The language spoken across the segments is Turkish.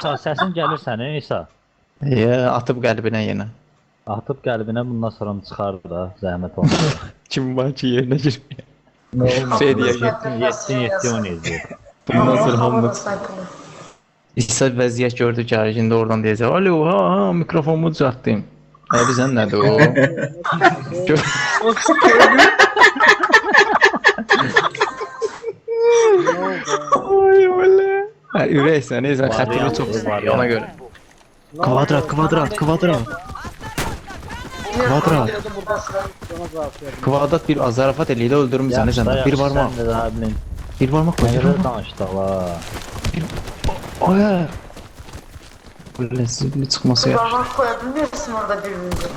Səsin gəlir sənin İsa. Atıb qəlbinə yenə. Atıb qəlbinə bundan sonra çıxar da, zəhmət olmaz. Kim var ki yerinə girməyək. Nə olmaz? Şey deyək, 7 oynayacaq. Bundan sonra hamımız İsa vəziyyət gördü ki, indi oradan deyəcək, alo, ha, mikrofonumu düzəltdim. Bizən nədir o? Ay, öyle. Ürəksən, neysən, xətrini çox istəyir, ona görə. Kvadrat. Kvadrat bir zarafat eləyir, öldürmüsən, necə? Bir barmaq. Bir barmaq koy. Nə qədər danışdıq la. Ay. Böyle sizin çıxması yaxşı. Barmaq koya bilmirsin orada birbirimizi.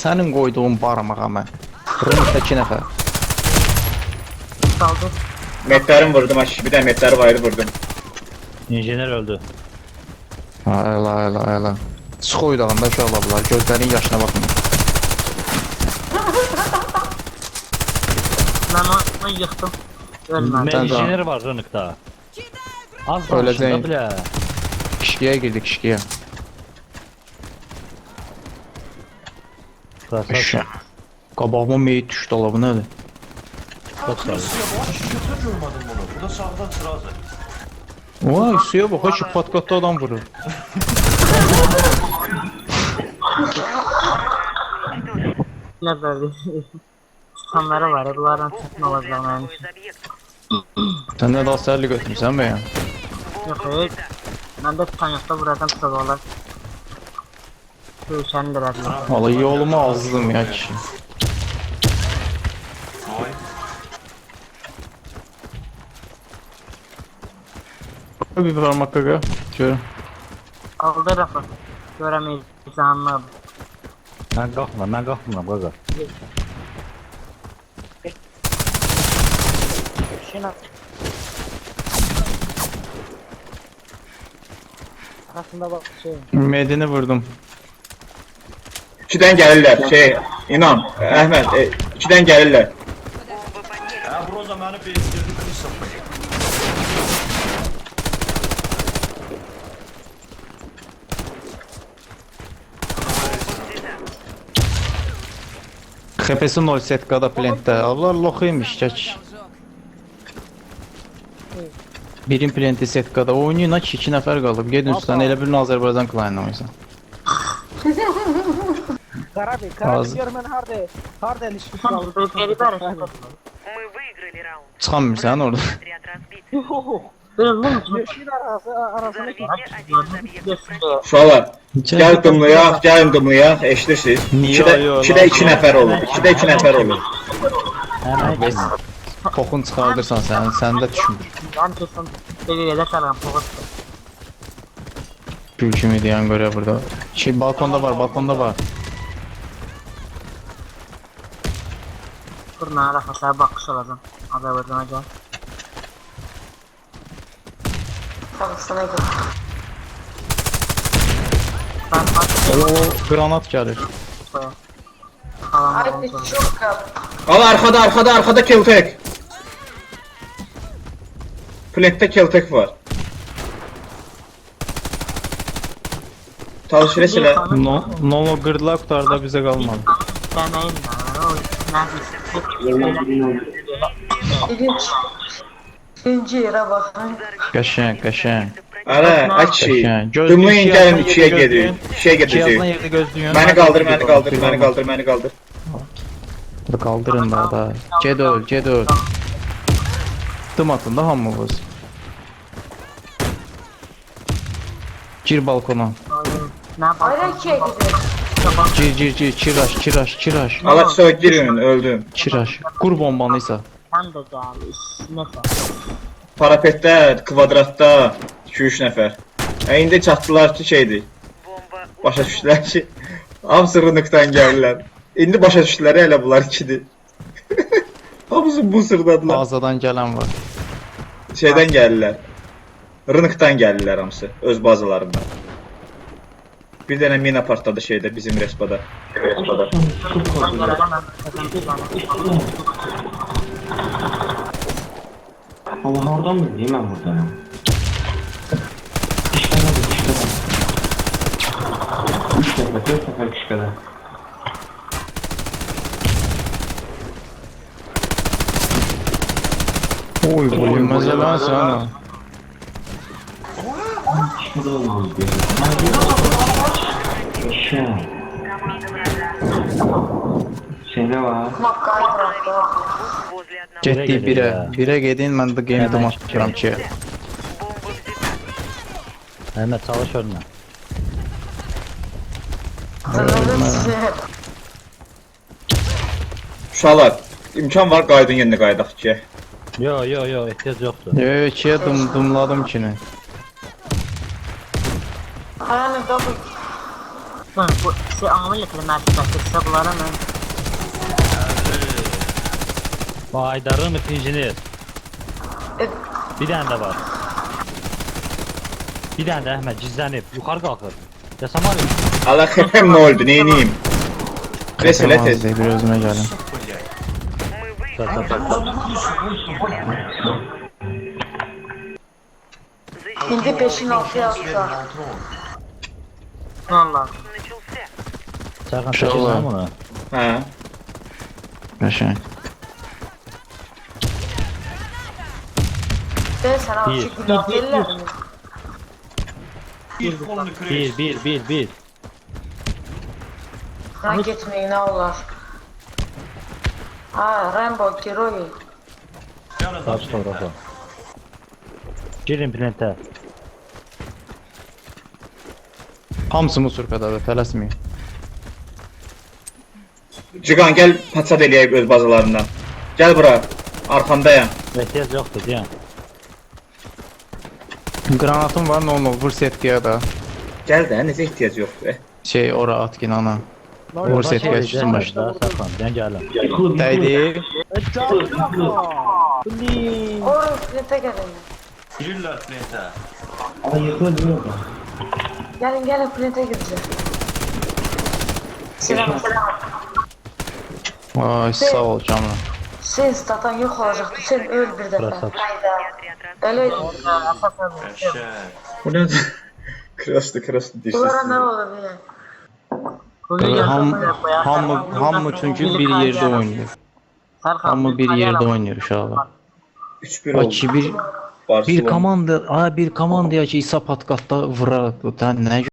Sənin qoyduğun barmağa mən. Rınıqda 2 nəfər. Saldı. Metlerim vurdum aşağı. Bir de metleri ayrı vurdum. İnjener öldü. Ayla. Sıx oydağında uşaqlar bunlar, gözlərin yaşına baxın. Ben onu yıktım. Ölmedi. Mən injener var rınıqda. Az Öləcəyin. danışın da bilə. Kişkiyə girdik, kişkiyə. Krasavçı. Qabağıma meyit düşdü ala, bu nədir? Çok sağ ol. Götür görmedim bunu. Bu da sağdan sıra Vay, suya bax, şu patkatda adam vurur. Ne böyle? Tutanları var ya, bunlardan tutun olacağım yani. Sən nə daha sərli götürmüsən bəyəm? Yok hayır. Ben de tutan yoksa buradan tutuyorlar. Şu işeni de verdim. Valla yoluma azdım ya kişi. Bir parmak qaqa, gör. Aldı rafı. Göremeyiz. Anladım. Mən qalxmıram qaqa. Şuna. Aslında bak şey. Medini vurdum. İkiden gelirler. İnan. Ahmet. İkiden gelirler. Ya Broza beni bezdirdi Christopher. Xepesi 0 setkada plentdə. Allah loxuymuş çək. Birin plenti setkada. Oynayın ha ki 2 nəfər qalıb. Gedin üstdən elə bir Azərbaycan klanına oynayın. Karabi Ağzı. görmen harda ilişkisi Sen aldı. beni ver. Мы выиграли раунд. Çıxamırsan orada. Отряд разбит. Böyle bu Yeşil arasına Заведите один из объектов. Uşaqlar. Gel dımlayaq, gelin dımlayaq. Eşidirsiniz. Niye? 2'de 2 nəfər olur. 2'de 2 nəfər olur. Həmən kimi. Toxun çıxardırsan sən də düşmür. Ben kesin deli yedek alalım. Gül kimi deyən görə burada. Balkonda var. Kurna rafasına bakış olacağım. Azerbaycan'a gel. Pakistan'a gel. O granat gəlir. Ay çok Al arkada Keltek. Plant'te Keltek var. Çalışır esilə. No qırdılar qutarda bizə qalmadı. Demeyin de. O İkinci yere bakın. Qəşəng. Ara, aç şey. Qəşəng. Dımlayın gəlin 2'ye gedirik. 2'ye İki yazdan gedəcək. yerdə gözləyin. Məni qaldır. Qaldırın da. Ged öl. Dım atın da hamımız. Gir balkona. Ne yapalım? Ayrı ikiye gidiyor. Gir, çiraş. Allah soy girin, öldüm. Çiraş. Qur bombanı isə. Sen de gel. Neyse. Parapetdə, kvadratda 2-3 nəfər. İndi çatdılar ki şeydir. Бомба. Başa düşdülər ki, hamısı rınıqdan gəlirlər. İndi başa düşdülər elə bunlar ikidir. Hamısı bu sırdadılar. Bazadan gələn var. Şeydən gəlirlər. Rınıqdan gəlirlər hamısı öz bazalarından. Bir dənə mina partladı şeydə bizim respada. Allah oradan mı? Hemen buradan. 4 sefer kişide. Oy bölünməzə lan sana. Kişide olmamız gerekiyor. Şeyde var. Makkayı bıraktı. возле одного Getdik gedir birə. ya. Birə gedin, mən də game Hemen atıram ki. бомба взята. Mehmet çalış önüne. Uşaqlar, imkan var qaydın yerinə qaydaq ki. Yo yo yo ihtiyaç yoktur. Yo, ikiyə dumladım kini. Yani double. Lan bu şey anlayıklı mərkəzdə hesablara mən Aydarın injiner. Bir tane de var. Bir tane de Ahmet gizlenip yukarı kalkır. Yasamal ya. Allah xəfəm nə oldu, neyniyim? Mesela tez. Bir özümə gəlim. Мы выиграли. İndi 5'in 6'ya atsa. valla. Начался. Serkan Şey çekil var. lan bunu. Hə. Qəşəng. Ben sana Bir. açık günah verirler mi? İlk kolunu kırıyor. Bir. Lan gitmeyin ne olur. Ha Rambo Kiroy. Yanında Kaç fotoğrafı. Girin plante. Hamısı musurkadadır, tələsməyin. Ciqan gəl paçat eləyək öz bazalarından. Gəl bura. Arxandayam. İhtiyaç yoktur diyen. Granatım var, nə vur setkiyə da. Gəl də, necə ehtiyac yoxdur. Şey, ora at ki, ana. Vur setkiyə çıxsın baş. Daha Serkan ben geldim. Dəydi. Oraya plete gelin. Girirler plante. Gelin plete gireceğiz. Selam. Vay, sağ ol canım. Sen statan yok olacaktı. Sen öl bir defa. Burası. Öyle Eşek. Bu nə? Kraslı bunlara ne dişsiz. olur ya? Bugün Hamı çünkü bir yerdə oynayır. Hamı bir yerdə oynayır uşaqlar. 3-1 Bak oldu. ki bir Barcelona. komanda, bir komandaya ki İsa Patkatda vurar. Da nə